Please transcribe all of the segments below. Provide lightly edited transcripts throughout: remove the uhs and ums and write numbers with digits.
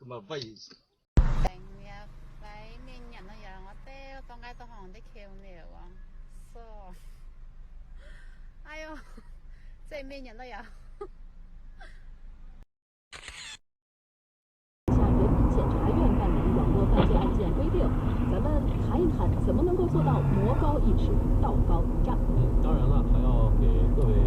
咁啊，不如成日俾面人都讓我掉，當街都行啲橋苗啊，傻！哎呦，即係面人都有。下人民检察院办理网络犯罪案件规定，咱们谈一谈怎么能够做到魔高一尺，道高一丈。当然了，还要给各位。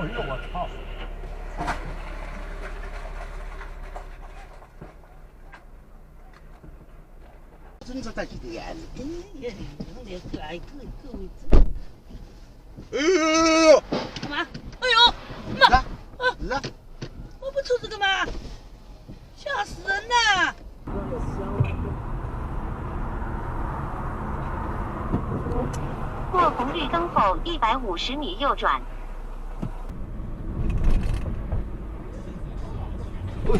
哎呦我操！真是在几点？干嘛？哎呦，妈！来，我不出这个吗？吓死人了！过红绿灯后150米右转。喂。